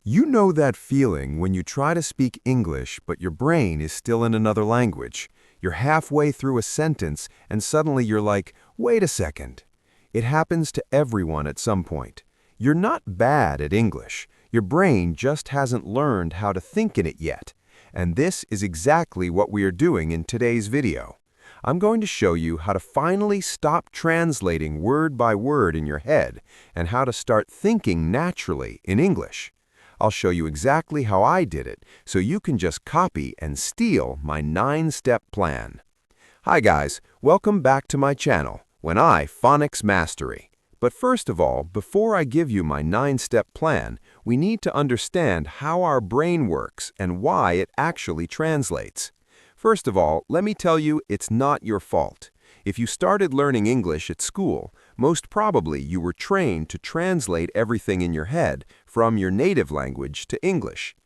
You know that feeling when you try to speak English but your brain is still in another language. You're halfway through a sentence and suddenly you're like, wait a second. It happens to everyone at some point. You're not bad at English. Your brain just hasn't learned how to think in it yet. And this is exactly what we are doing in today's video. I'm going to show you how to finally stop translating word by word in your head and how to start thinking naturally in English. I'll show you exactly how I did it, so you can just copy and steal my 9-step plan. Hi guys, welcome back to my channel, When I Phonics Mastery. But first of all, before I give you my 9-step plan, we need to understand how our brain works and why it actually translates. First of all, let me tell you, it's not your fault. If you started learning English at school, most probably you were trained to translate everything in your head from your native language to English.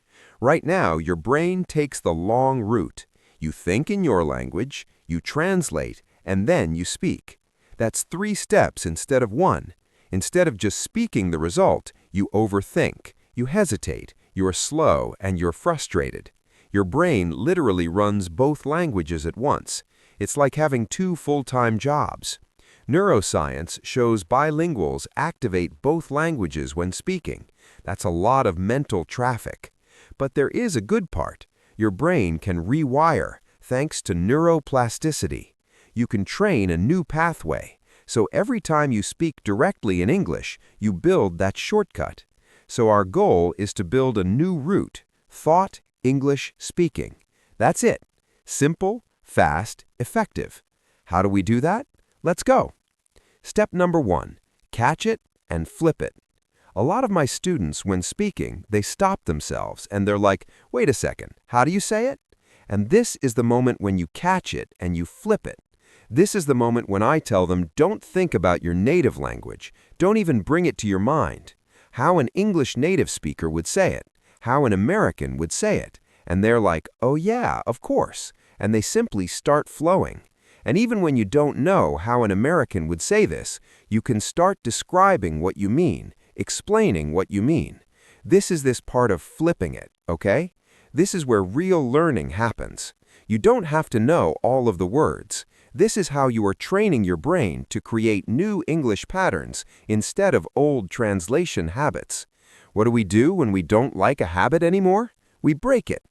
Right now, your brain takes the long route. You think in your language, you translate, and then you speak. That's 3 steps instead of 1. Instead of just speaking the result, you overthink, you hesitate, you're slow, and you're frustrated. Your brain literally runs both languages at once. It's like having 2 full-time jobs. Neuroscience shows bilinguals activate both languages when speaking. That's a lot of mental traffic. But there is a good part. Your brain can rewire thanks to neuroplasticity. You can train a new pathway. So every time you speak directly in English, you build that shortcut. So our goal is to build a new route, thought, English, speaking. That's it. Simple, fast, effective. How do we do that? Let's go. Step number 1, catch it and flip it. A lot of my students, when speaking, they stop themselves and they're like, wait a second, how do you say it? And this is the moment when you catch it and you flip it. This is the moment when I tell them, don't think about your native language. Don't even bring it to your mind. How an English native speaker would say it. How an American would say it. And they're like, oh yeah, of course. And they simply start flowing. And even when you don't know how an American would say this, you can start describing what you mean, explaining what you mean. This is this part of flipping it, okay? This is where real learning happens. You don't have to know all of the words. This is how you are training your brain to create new English patterns instead of old translation habits. What do we do when we don't like a habit anymore? We break it.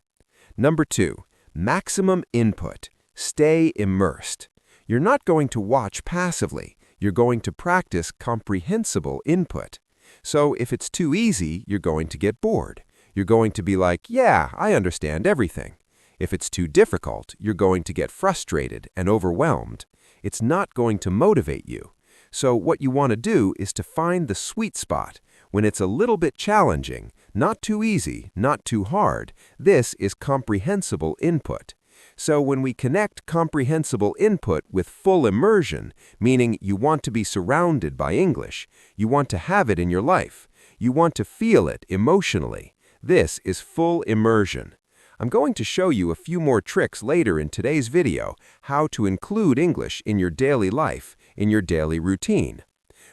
Number 2, maximum input. Stay immersed. You're not going to watch passively. You're going to practice comprehensible input. So if it's too easy, you're going to get bored. You're going to be like, yeah, I understand everything. If it's too difficult, you're going to get frustrated and overwhelmed. It's not going to motivate you. So what you want to do is to find the sweet spot. When it's a little bit challenging, not too easy, not too hard, this is comprehensible input. So when we connect comprehensible input with full immersion, meaning you want to be surrounded by English, you want to have it in your life, you want to feel it emotionally, this is full immersion. I'm going to show you a few more tricks later in today's video, how to include English in your daily life, in your daily routine.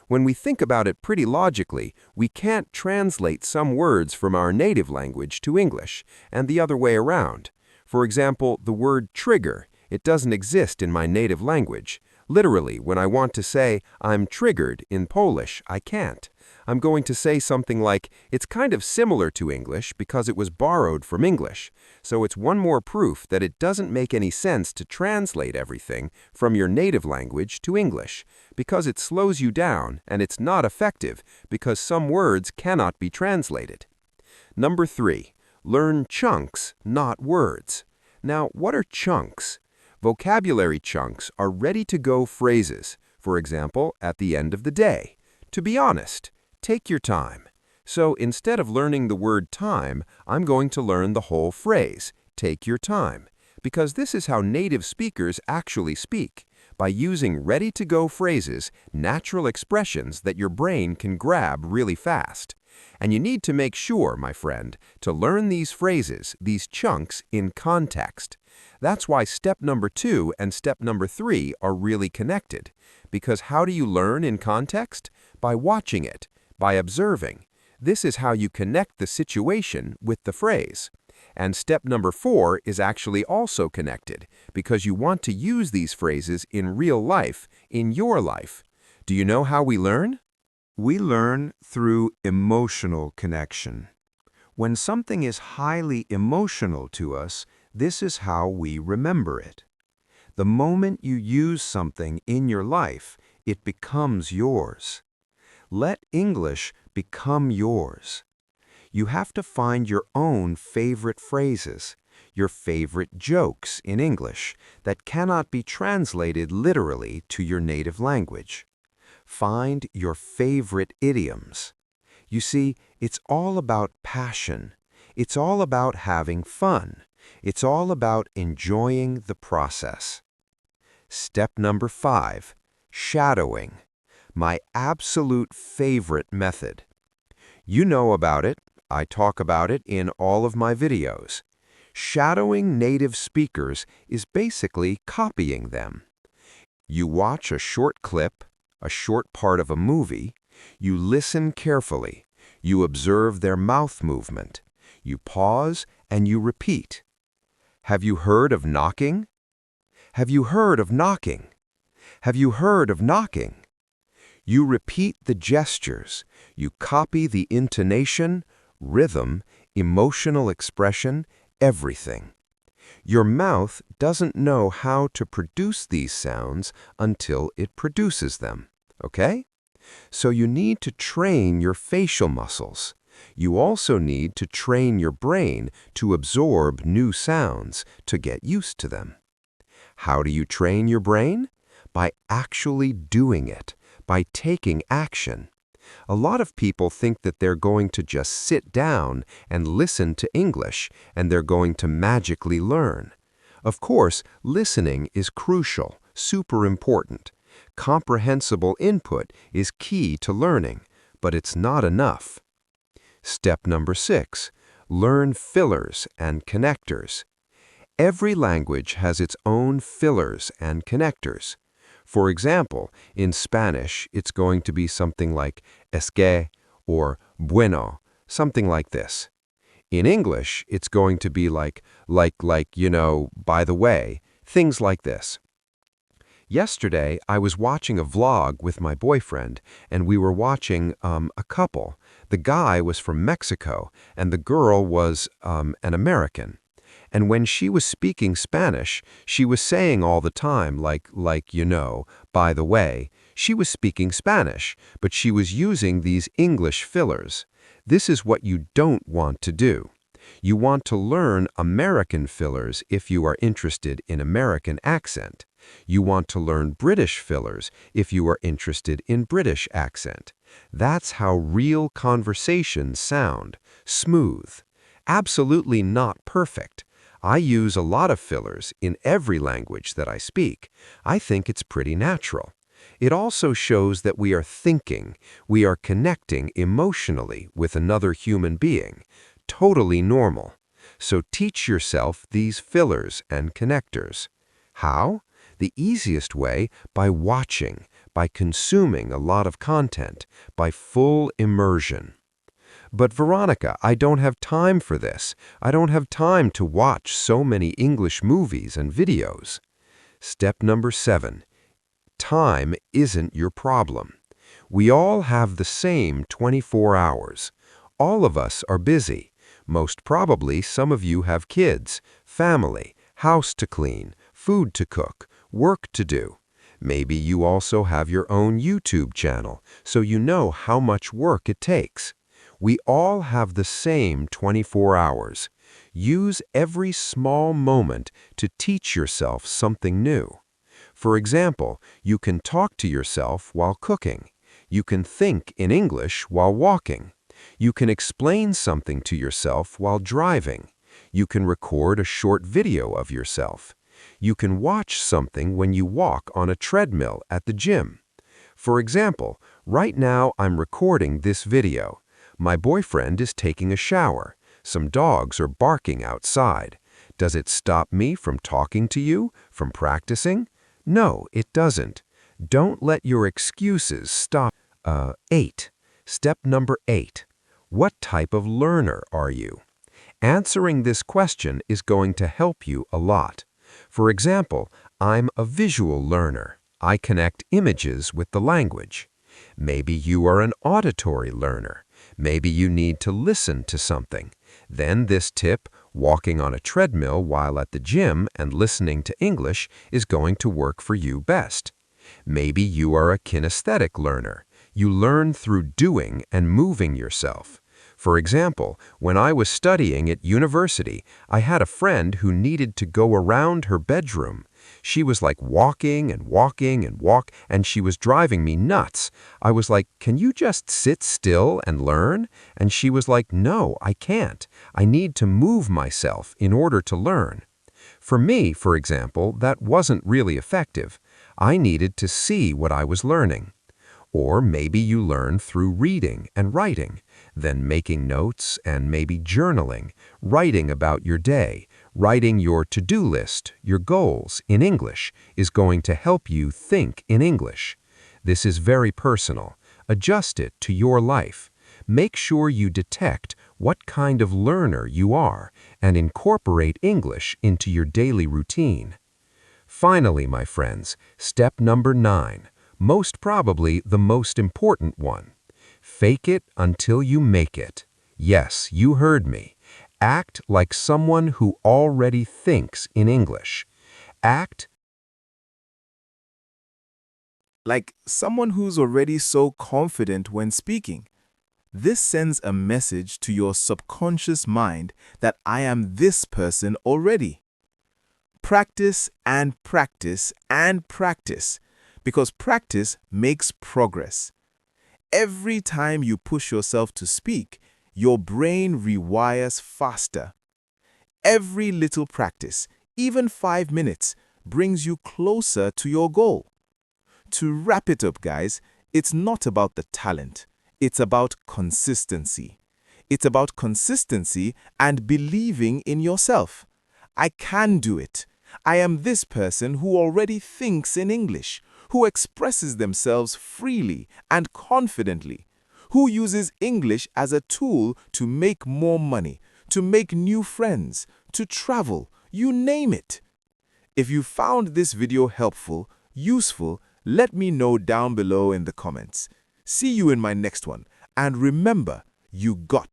When we think about it pretty logically, we can't translate some words from our native language to English, and the other way around. For example, the word trigger, it doesn't exist in my native language. Literally, when I want to say, I'm triggered in Polish, I can't. I'm going to say something like, it's kind of similar to English because it was borrowed from English. So it's one more proof that it doesn't make any sense to translate everything from your native language to English, because it slows you down and it's not effective because some words cannot be translated. Number 3, learn chunks, not words. Now, what are chunks? Vocabulary chunks are ready-to-go phrases, for example, at the end of the day. To be honest, take your time. So instead of learning the word time, I'm going to learn the whole phrase, take your time, because this is how native speakers actually speak, by using ready-to-go phrases, natural expressions that your brain can grab really fast. And you need to make sure, my friend, to learn these phrases, these chunks, in context. That's why step number 2 and step number 3 are really connected. Because how do you learn in context? By watching it, by observing. This is how you connect the situation with the phrase. And step number 4 is actually also connected because you want to use these phrases in real life, in your life. Do you know how we learn? We learn through emotional connection. When something is highly emotional to us, this is how we remember it. The moment you use something in your life, it becomes yours. Let English become yours. You have to find your own favorite phrases, your favorite jokes in English that cannot be translated literally to your native language. Find your favorite idioms. You see, it's all about passion. It's all about having fun. It's all about enjoying the process. Step number 5, shadowing. My absolute favorite method. You know about it. I talk about it in all of my videos. Shadowing native speakers is basically copying them. You watch a short clip, a short part of a movie, you listen carefully, you observe their mouth movement, you pause, and you repeat. Have you heard of knocking? Have you heard of knocking? Have you heard of knocking? You repeat the gestures, you copy the intonation, rhythm, emotional expression, everything. Your mouth doesn't know how to produce these sounds until it produces them, okay? So you need to train your facial muscles. You also need to train your brain to absorb new sounds, to get used to them. How do you train your brain? By actually doing it, by taking action. A lot of people think that they're going to just sit down and listen to English and they're going to magically learn. Of course, listening is crucial, super important. Comprehensible input is key to learning, but it's not enough. Step number 6, learn fillers and connectors. Every language has its own fillers and connectors. For example, in Spanish, it's going to be something like es que or bueno, something like this. In English, it's going to be like, by the way, things like this. Yesterday, I was watching a vlog with my boyfriend, and we were watching a couple. The guy was from Mexico, and the girl was an American. And when she was speaking Spanish, she was saying all the time, by the way, she was speaking Spanish, but she was using these English fillers. This is what you don't want to do. You want to learn American fillers if you are interested in American accent. You want to learn British fillers if you are interested in British accent. That's how real conversations sound, smooth. Absolutely not perfect. I use a lot of fillers in every language that I speak. I think it's pretty natural. It also shows that we are thinking, we are connecting emotionally with another human being. Totally normal. So teach yourself these fillers and connectors. How? The easiest way, by watching, by consuming a lot of content, by full immersion. But Veronica, I don't have time for this. I don't have time to watch so many English movies and videos. Step number 7. Time isn't your problem. We all have the same 24 hours. All of us are busy. Most probably some of you have kids, family, house to clean, food to cook, work to do. Maybe you also have your own YouTube channel, so you know how much work it takes. We all have the same 24 hours. Use every small moment to teach yourself something new. For example, you can talk to yourself while cooking. You can think in English while walking. You can explain something to yourself while driving. You can record a short video of yourself. You can watch something when you walk on a treadmill at the gym. For example, right now I'm recording this video. My boyfriend is taking a shower. Some dogs are barking outside. Does it stop me from talking to you, from practicing? No, it doesn't. Don't let your excuses stop. 8. Step number 8. What type of learner are you? Answering this question is going to help you a lot. For example, I'm a visual learner. I connect images with the language. Maybe you are an auditory learner. Maybe you need to listen to something. Then this tip, walking on a treadmill while at the gym and listening to English, is going to work for you best. Maybe you are a kinesthetic learner. You learn through doing and moving yourself. For example, when I was studying at university, I had a friend who needed to go around her bedroom. She was like walking and walking and and she was driving me nuts. I was like, "Can you just sit still and learn?" And she was like, "No, I can't. I need to move myself in order to learn." For me, for example, that wasn't really effective. I needed to see what I was learning. Or maybe you learn through reading and writing, then making notes and maybe journaling, writing about your day, writing your to-do list, your goals in English is going to help you think in English. This is very personal. Adjust it to your life. Make sure you detect what kind of learner you are and incorporate English into your daily routine. Finally, my friends, step number 9. Most probably the most important one. Fake it until you make it. Yes, you heard me. Act like someone who already thinks in English. Act like someone who's already so confident when speaking. This sends a message to your subconscious mind that I am this person already. Practice and practice and practice, because practice makes progress. Every time you push yourself to speak, your brain rewires faster. Every little practice, even 5 minutes, brings you closer to your goal. To wrap it up, guys, it's not about the talent. It's about consistency. It's about consistency and believing in yourself. I can do it. I am this person who already thinks in English, who expresses themselves freely and confidently, who uses English as a tool to make more money, to make new friends, to travel, you name it. If you found this video helpful, useful, let me know down below in the comments. See you in my next one, and remember, you got